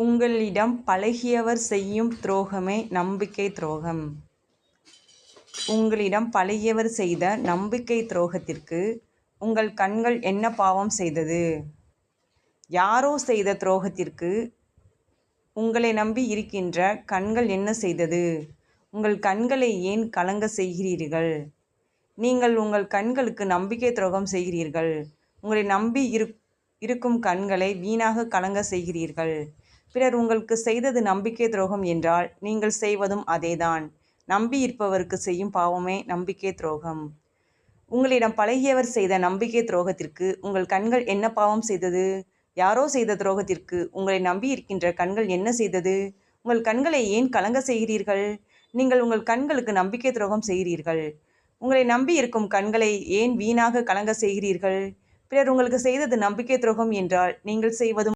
உங்களிடம் பழகியவர் செய்யும் துரோகமே நம்பிக்கை துரோகம். உங்களிடம் பழகியவர் செய்த நம்பிக்கை துரோகத்திற்கு உங்கள் கண்கள் என்ன பாவம் செய்தது? யாரோ செய்த துரோகத்திற்கு உங்களை நம்பி இருக்கின்ற கண்கள் என்ன செய்தது? உங்கள் கண்களை ஏன் கலங்க செய்கிறீர்கள்? நீங்கள் உங்கள் கண்களுக்கு நம்பிக்கை துரோகம் செய்கிறீர்கள். உங்களை நம்பி இருக்கும் கண்களை வீணாக கலங்க செய்கிறீர்கள். பிறர் உங்களுக்கு செய்தது நம்பிக்கை துரோகம் என்றால் நீங்கள் செய்வதும் அதேதான். நம்பி இருப்பவருக்கு செய்யும் பாவமே நம்பிக்கை துரோகம். உங்களிடம் பழகியவர் செய்த நம்பிக்கை துரோகத்திற்கு உங்கள் கண்கள் என்ன பாவம் செய்தது? யாரோ செய்த துரோகத்திற்கு உங்களை நம்பி இருக்கின்ற கண்கள் என்ன செய்தது? உங்கள் கண்களை ஏன் கலங்க செய்கிறீர்கள்? நீங்கள் உங்கள் கண்களுக்கு நம்பிக்கை துரோகம் செய்கிறீர்கள். உங்களை நம்பி இருக்கும் கண்களை ஏன் வீணாக கலங்க செய்கிறீர்கள்? பிறர் உங்களுக்கு செய்தது நம்பிக்கை துரோகம் என்றால் நீங்கள் செய்வதும்